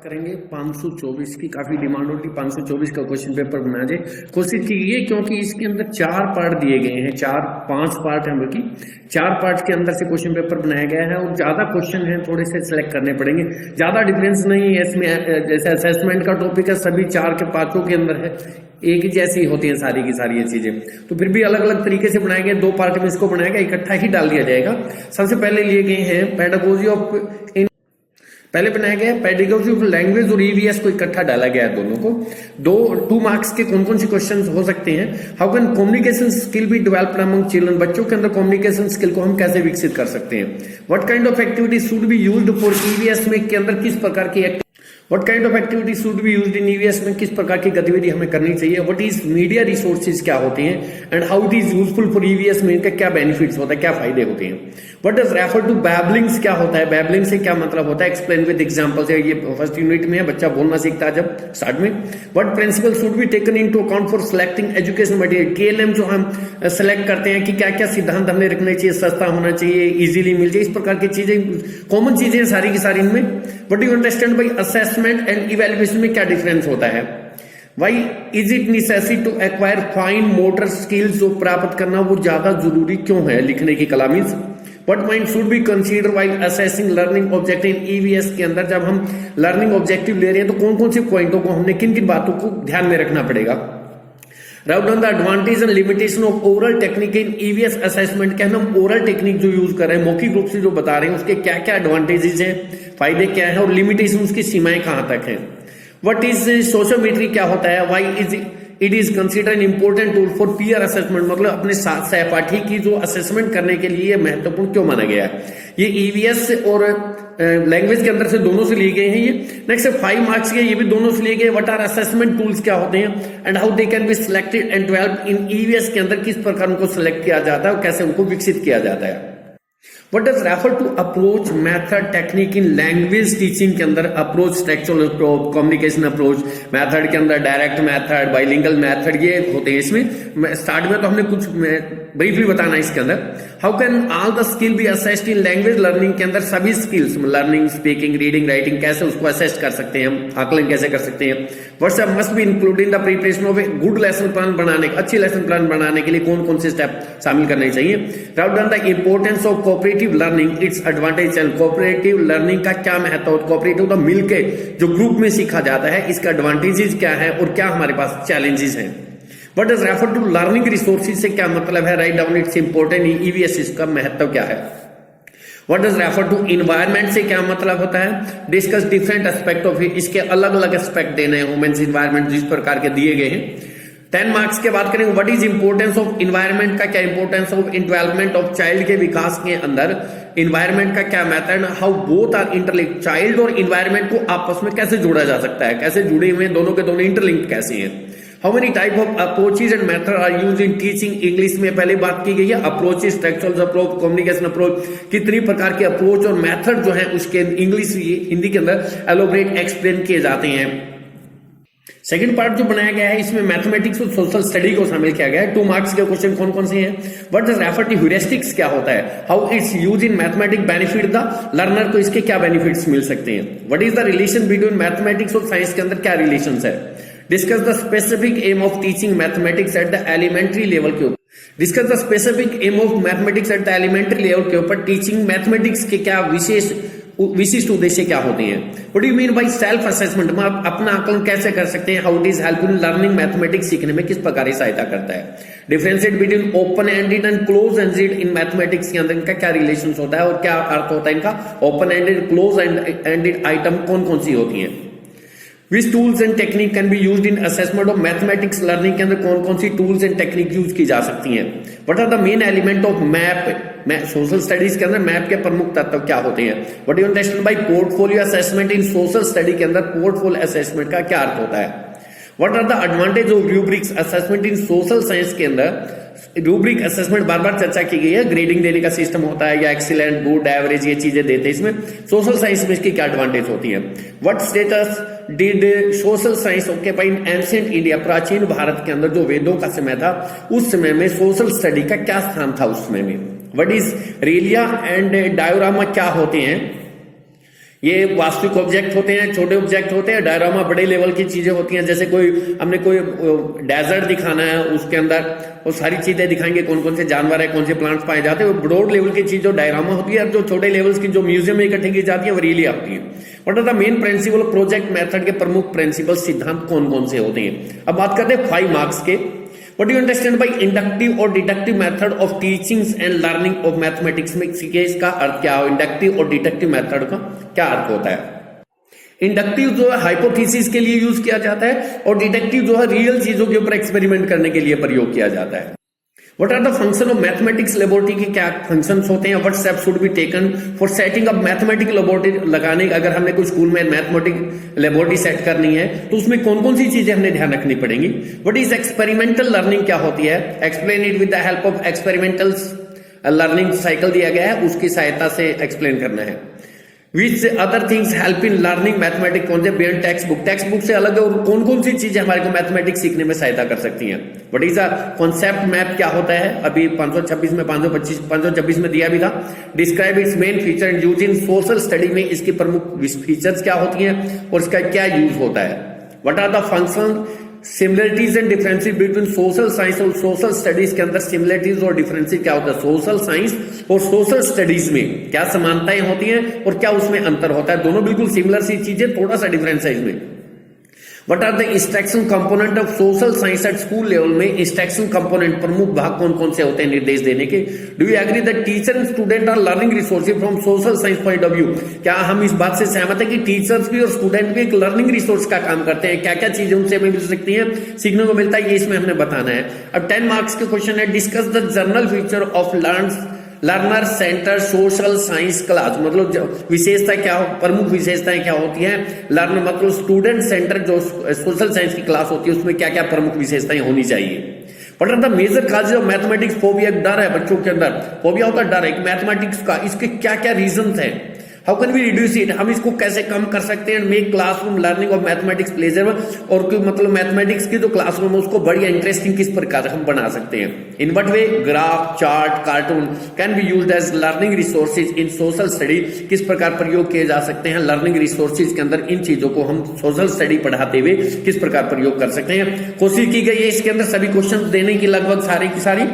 करेंगे 524 की। काफी डिमांड होगी 524 का क्वेश्चन पेपर बनाया जाए, कोशिश कीजिए, क्योंकि इसके अंदर 4 पार्ट दिए गए हैं, 5 पार्ट हैं, बल्कि 4 पार्ट के अंदर से क्वेश्चन पेपर बनाया गया है और ज्यादा क्वेश्चन हैं, थोड़े से सिलेक्ट करने पड़ेंगे। ज्यादा डिफरेंस नहीं है इसमें, जैसे असेसमेंट का टॉपिक है, सभी 4 के 5 के अंदर है, एक ही जैसी होती हैं सारी की सारी ये चीजें, तो फिर भी अलग अलग तरीके से बनाए गए। 2 पार्ट में इसको बनाया गया, इकट्ठा ही डाल दिया जाएगा। सबसे पहले लिए गए हैं पेडागोजी ऑफ, पहले बनाया गया पेडागोजी ऑफ लैंग्वेज और ईवीएस को इकट्ठा डाला गया है दोनों को। 2 मार्क्स के कौन कौन से क्वेश्चन हो सकते हैं। How can communication skill be developed among children, बच्चों के अंदर कम्युनिकेशन स्किल को हम कैसे विकसित कर सकते हैं। What kind of activity should be used for EVS में, के अंदर किस प्रकार की what kind of activity should be used in EVS में, किस प्रकार की गतिविधि हमें करनी चाहिए। व्हाट इज मीडिया रिसोर्सेज क्या होते हैं and how it is useful for EVS में, इनका क्या बेनिफिट्स होता है, क्या फायदे होते हैं। व्हाट डज रेफर टू बैबलिंग्स, क्या होता है, बैबलिंग से क्या मतलब होता है, एक्सप्लेन विद एग्जांपल्स है। ये फर्स्ट यूनिट में है, बच्चा बोलना सीखता है जब स्टार्ट में। What principle should be taken into account for selecting education material, KLM जो हम सेलेक्ट करते हैं कि क्या क्या सिद्धांत हमें रखने चाहिए, सस्ता होना चाहिए, इजीली मिल जाए, इस प्रकार की चीजें, कॉमन चीजें सारी की सारी इनमें। What you understand by assessment and evaluation में क्या डिफरेंस होता है। Why is it necessary to acquire fine motor skills, जो प्राप्त करना वो ज्यादा जरूरी क्यों है लिखने की कला। Means what mind should be consider while assessing learning objective in EVS के अंदर, जब हम लर्निंग ऑब्जेक्टिव ले रहे हैं तो कौन कौन से पॉइंटों को हमने, किन किन बातों को ध्यान में रखना पड़ेगा। Write down the advantage and limitation of oral technique in EVS assessment, क्या हम ओरल टेक्निक जो यूज कर रहे हैं, मौखिक रूप से जो बता रहे हैं, उसके क्या क्या एडवांटेजेस हैं, फायदे क्या है, और लिमिटेशन, उसकी सीमाएं कहां तक है। व्हाट इज सोशियोमेट्री, क्या होता है। Why is it is considered important tool for peer assessment, मतलब अपने सहपाठी की जो असेसमेंट करने के लिए महत्वपूर्ण क्यों माना गया है। ये ईवीएस और लैंग्वेज के अंदर से दोनों से लिए गए हैं ये। नेक्स्ट 5 मार्क्स के, ये भी दोनों से लिए गए। व्हाट आर असेसमेंट टूल्स, क्या होते हैं and how they can be selected and developed in EVS के अंदर, किस प्रकार उनको सिलेक्ट किया जाता है और कैसे उनको विकसित किया जाता है। What does refer to approach, method, technique in language teaching के अंदर, approach textual approach, communication approach, method के अंदर डायरेक्ट मेथड, बाइलिंगुअल मेथड, ये होते हैं इसमें। स्टार्ट में तो हमने कुछ ब्रीफली बताना है इसके अंदर। How can all the skill B assessed in language learning के अंदर, सभी skills learning, speaking, reading, writing, कैसे उसको असेस्ट कर सकते हैं हम, आकलन कैसे कर सकते हैं। What's must be include in the preparation of a good lesson plan बनाने, अच्छी लेसन प्लान बनाने के लिए कौन कौन से स्टेप शामिल करने चाहिए। Write down the importance of cooperative learning, it's advantage and cooperative learning का क्या महत्व है। कोऑपरेटिव तो मिलके जो ग्रुप में सीखा जाता है, इसका एडवांटेजेस क्या है और क्या हमारे पास चैलेंजेस हैं। What does refer to learning resources से क्या मतलब है। Write down it's important EVS, इसका महत्व क्या है। What does refer to environment से क्या मतलब होता है। Discuss different aspect of it, इसके अलग अलग एस्पेक्ट देने हैं ह्यूमन इन्वायरमेंट जिस प्रकार के दिए गए हैं। 10 मार्क्स के बात करेंगे। What is importance of environment का क्या importance of in development of child के विकास के अंदर इन्वायरमेंट का क्या method, how both are interlinked, child और इन्वायरमेंट को आपस में कैसे जोड़ा जा सकता है, कैसे जुड़े हुए हैं, दोनों के दोनों इंटरलिंक्ड कैसे हैं। How many type of approaches and method are used in teaching, English में पहले बात की गई है। Approaches, textual approach, communication approach, कितनी प्रकार के अप्रोच और मेथड जो है उसके इंग्लिश हिंदी के अंदर एलोबरेट एक्सप्लेन किए जाते हैं। सेकंड पार्ट जो बनाया गया है, इसमें मैथमेटिक्स और सोशल स्टडी को शामिल किया गया है। 2 मार्क्स के क्वेश्चन कौन कौन से हैं। What does refer to heuristics, क्या होता है। How its use in mathematics benefit the learner, को इसके क्या बेनिफिट्स मिल सकते हैं। What is the relation between mathematics और साइंस के अंदर क्या रिलेशन है। Discuss the specific aim of teaching mathematics at the elementary level के ऊपर, discuss the specific aim of mathematics at the elementary level के ऊपर टीचिंग मैथमेटिक्स के क्या विशिष्ट उद्देश्य क्या होते हैं। What do you mean by self assessment, हम अपना आकलन कैसे कर सकते हैं। How it is helpful in learning mathematics, सीखने में किस प्रकार सहायता करता है। Differentiate between open ended and close ended in mathematics के अंदर इनका क्या रिलेशन होता है और क्या अर्थ होता है इनका। Open ended, close ended item कौन कौन सी होती हैं। Which tools and technique can be used in assessment of mathematics learning के अंदर कौन कौन सी tools and technique यूज की जा सकती हैं। What are the main element of map, social studies के अंदर मैप के प्रमुख तत्व क्या होते हैं। What do you understand by portfolio assessment in social study के अंदर portfolio assessment का क्या अर्थ होता है। What are the advantage of rubrics assessment in social science के अंदर। रूब्रिक असेसमेंट बार बार चर्चा की गई है, ग्रेडिंग देने का सिस्टम होता है या एक्सीलेंट, गुड, एवरेज, ये चीजें देते हैं इसमें। सोशल साइंस में इसकी क्या एडवांटेज होती है। What status did social science occupy in ancient India, प्राचीन भारत के अंदर जो वेदों का समय था उस समय में सोशल स्टडी का क्या स्थान था उस समय में। What is Relia and diorama, क्या होते हैं ये वास्तविक ऑब्जेक्ट होते हैं, छोटे ऑब्जेक्ट होते हैं, डायरामा बड़े लेवल की चीजें होती हैं। जैसे हमने कोई डेजर्ट दिखाना है, उसके अंदर वो सारी चीजें दिखाएंगे, कौन कौन से जानवर है, कौन से प्लांट्स पाए जाते हैं। वो ब्रॉड लेवल की चीज जो डायरामा होती है, और जो छोटे लेवल्स की जो म्यूजियम में इकट्ठी की जाती है वो रियली आती है। What are the main principle project method के प्रमुख प्रिंसिपल सिद्धांत कौन कौन से होते हैं। अब बात करते हैं 5 मार्क्स के। What do you understand by inductive और deductive method of teachings and learning of mathematics में इसका अर्थ क्या है? इंडक्टिव और डिडक्टिव मेथड का क्या अर्थ होता है? इंडक्टिव जो है हाइपोथेसिस के लिए यूज किया जाता है, और डिडक्टिव जो है रियल चीजों के ऊपर एक्सपेरिमेंट करने के लिए प्रयोग किया जाता है। What are the function of mathematics laboratory के क्या फंक्शंस होते हैं? What steps should be taken for setting up mathematical laboratory लगाने? अगर हमने कोई स्कूल में मैथमेटिक लेबोरेटरी सेट करनी है तो उसमें कौन कौन सी चीजें हमने ध्यान रखनी पड़ेंगी। What is experimental learning क्या होती है? Explain it with the help of experimental learning cycle दिया गया है, उसकी सहायता से एक्सप्लेन करना है। Which other things help in learning mathematics concept beyond textbook? Text book से अलग और कौन कौन सी चीजें हमारे को मैथमेटिक्स सीखने में सहायता कर सकती हैं? What is a concept map क्या होता है? अभी 526 में 526 में दिया भी था। Describe it's main feature and use in social study में इसकी प्रमुख फीचर्स क्या होती हैं और इसका क्या यूज होता है। What are the function similarities and differences between social science और सोशल स्टडीज के अंदर सिमिलरिटीज और डिफरेंसेस क्या होता है? सोशल साइंस और सोशल स्टडीज में क्या समानताएं होती हैं और क्या उसमें अंतर होता है? दोनों बिल्कुल सिमिलर सी चीजें, थोड़ा सा डिफरेंस है इसमें। What are the instruction component of social science at school level में इंस्ट्रक्शन कंपोनेंट प्रमुख भाग कौन कौन से होते हैं निर्देश देने के? Do you agree that teacher and student are learning resources from social science point of view? क्या हम इस बात से सहमत है कि टीचर्स भी और स्टूडेंट भी एक लर्निंग रिसोर्स का काम करते हैं? क्या क्या चीजें उनसे हमें मिल सकती हैं, सीखने को मिलता है, ये इसमें हमने बताना है। अब 10 मार्क्स के क्वेश्चन है, discuss the general feature of learner centre social science class. मतलब विशेषता क्या हो, प्रमुख विशेषताएं क्या होती हैं? लर्नर मतलब स्टूडेंट सेंटर जो सोशल साइंस की क्लास होती है उसमें क्या क्या प्रमुख विशेषताएं होनी चाहिए। What are the major causes of mathematics phobia? डर है बच्चों के अंदर, फोबिया होता है डर है मैथमेटिक्स का, इसके क्या क्या रीजन है? How can we reduce it? हम इसको कैसे कम कर सकते हैं? Make classroom learning of mathematics pleasurable, और मतलब मैथमेटिक्स की जो क्लासरूम है उसको बढ़िया इंटरेस्टिंग किस प्रकार हम बना सकते हैं? In what way graph, chart, cartoon can be used as learning resources in social study? किस प्रकार प्रयोग किए जा सकते हैं लर्निंग रिसोर्सेज के अंदर? इन चीजों को हम सोशल स्टडी पढ़ाते हुए किस प्रकार प्रयोग कर सकते हैं? कोशिश की गई है इसके अंदर सभी क्वेश्चन देने की लगभग सारी की सारी